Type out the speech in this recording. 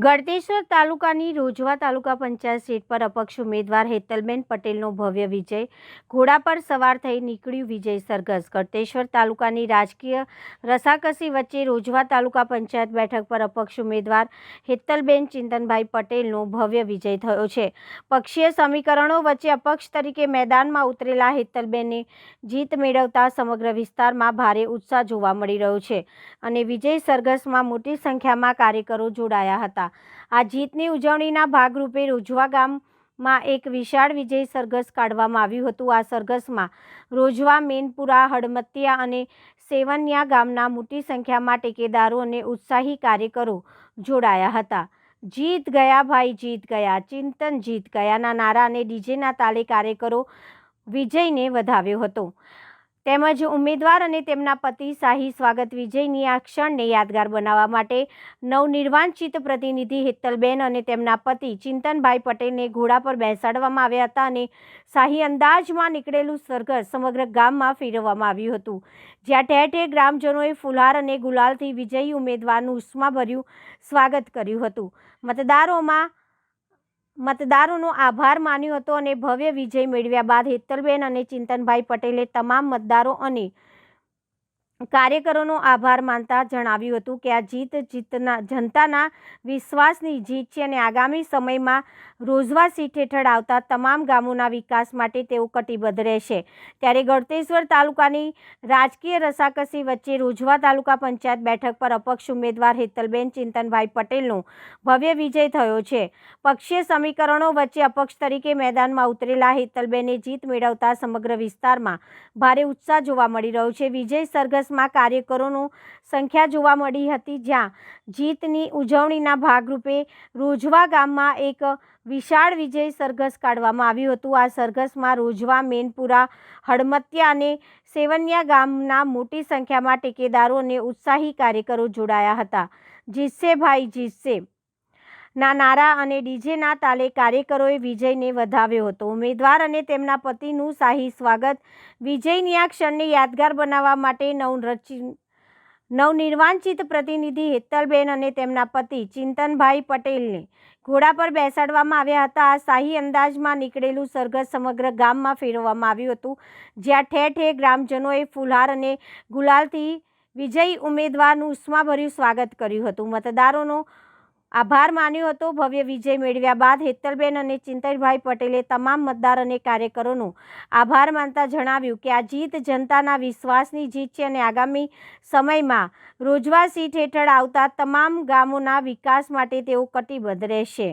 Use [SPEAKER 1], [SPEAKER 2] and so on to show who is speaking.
[SPEAKER 1] ગળતેશ્વર તાલુકાની રોજવા તાલુકા પંચાયત સીટ પર અપક્ષ ઉમેદવાર હેતલબેન પટેલનો ભવ્ય વિજય. ઘોડા પર સવાર થઈ નીકળ્યું વિજય સરઘસ. ગળતેશ્વર તાલુકાની રાજકીય રસાકસી વચ્ચે રોજવા તાલુકા પંચાયત બેઠક પર અપક્ષ ઉમેદવાર હેતલબેન ચિંતનભાઈ પટેલનો ભવ્ય વિજય થયો છે. પક્ષીય સમીકરણો વચ્ચે અપક્ષ તરીકે મેદાનમાં ઉતરેલા હેતલબેને જીત મેળવતા સમગ્ર વિસ્તારમાં ભારે ઉત્સાહ જોવા મળી રહ્યો છે અને વિજય સરઘસમાં મોટી સંખ્યામાં કાર્યકરો જોડાયા હતા. આ જીતની ઉજવણીના ભાગરૂપે રોજવા ગામમાં એક વિશાળ વિજય સરઘસ કાઢવામાં આવ્યું હતું. આ સરઘસમાં રોજવા, મેનપુરા, હડમતિયા અને સેવનિયા ગામના મોટી સંખ્યામાં ટેકેદારો અને ઉત્સાહી કાર્યકરો જોડાયા હતા. જીત ગયા ભાઈ, જીત ગયા, ચિંતન જીત ગયાના નારા અને ડીજેના તાલે કાર્યકરો વિજયને વધાવ્યો હતો. તેમજ ઉમેદવાર અને તેમના પતિ શાહી સ્વાગત. વિજયની આ ક્ષણને યાદગાર બનાવવા માટે નવનિર્વાચિત પ્રતિનિધિ હેતલબેન અને તેમના પતિ ચિંતનભાઈ પટેલને ઘોડા પર બેસાડવામાં આવ્યા હતા અને શાહી અંદાજમાં નીકળેલું સરઘસ સમગ્ર ગામમાં ફેરવવામાં આવ્યું હતું, જ્યાં ઠેર ઠેર ગ્રામજનોએ ફુલહાર અને ગુલાલથી વિજયી ઉમેદવારનું ઉષ્માભર્યું સ્વાગત કર્યું હતું. મતદારોનો આભાર માન્યો હતો અને ભવ્ય વિજય મેળવ્યા બાદ હેતલબેન અને ચિંતનભાઈ પટેલે તમામ મતદારો અને કાર્યકરોનો આભાર માનતા જણાવ્યું હતું કે આ જીત જનતાના વિશ્વાસની જીત છે અને આગામી સમયમાં રોજવા સીટ હેઠળ આવતા તમામ ગામોના વિકાસ માટે તેઓ કટિબદ્ધ રહેશે. ત્યારે ગળતેશ્વર તાલુકાની રાજકીય રસાકસી વચ્ચે રોજવા તાલુકા પંચાયત બેઠક પર અપક્ષ ઉમેદવાર હેતલબેન ચિંતનભાઈ પટેલનો ભવ્ય વિજય થયો છે. પક્ષીય સમીકરણો વચ્ચે અપક્ષ તરીકે મેદાનમાં ઉતરેલા હેતલબેને જીત મેળવતા સમગ્ર વિસ્તારમાં ભારે ઉત્સાહ જોવા મળી રહ્યો છે. વિજય સરઘસમાં કાર્યકરોની સંખ્યા જોવા મળી હતી, જ્યાં જીતની ઉજવણીના ભાગરૂપે રોજવા ગામમાં એક વિશાળ વિજય સરઘસ કાઢવામાં આવ્યું હતું. આ સરઘસમાં રોજવા, મેનપુરા, હડમતિયા અને સેવનિયા ગામના મોટી સંખ્યામાં ટેકેદારો અને ઉત્સાહી કાર્યકરો જોડાયા હતા. જીતશે ભાઈ, જીતશે ના નારા અને ડીજેના તાલે કાર્યકરોએ વિજયને વધાવ્યો હતો. ઉમેદવાર અને તેમના પતિનું શાહી સ્વાગત. વિજયની આ ક્ષણને યાદગાર બનાવવા માટે નવનિર્વાચિત પ્રતિનિધિ હેતલબેન અને તેમના પતિ ચિંતનભાઈ પટેલને ઘોડા પર બેસાડવામાં આવ્યા હતા. આ શાહી અંદાજમાં નીકળેલું સરઘસ સમગ્ર ગામમાં ફેરવવામાં આવ્યું હતું, જ્યાં ઠેર ઠેર ગ્રામજનોએ ફુલહાર અને ગુલાલથી વિજયી ઉમેદવારનું ઉષ્માભર્યું સ્વાગત કર્યું હતું. મતદારોનો આભાર માન્યો હતો. ભવ્ય વિજય મેળવ્યા બાદ હેતલબેન અને ચિંતનભાઈ પટેલે તમામ મતદાર અને કાર્યકરોનો આભાર માનતા જણાવ્યું કે આ જીત જનતાના વિશ્વાસની જીત છે અને આગામી સમયમાં રોજવા સીટ હેઠળ આવતા તમામ ગામોના વિકાસ માટે તેઓ કટિબદ્ધ રહેશે.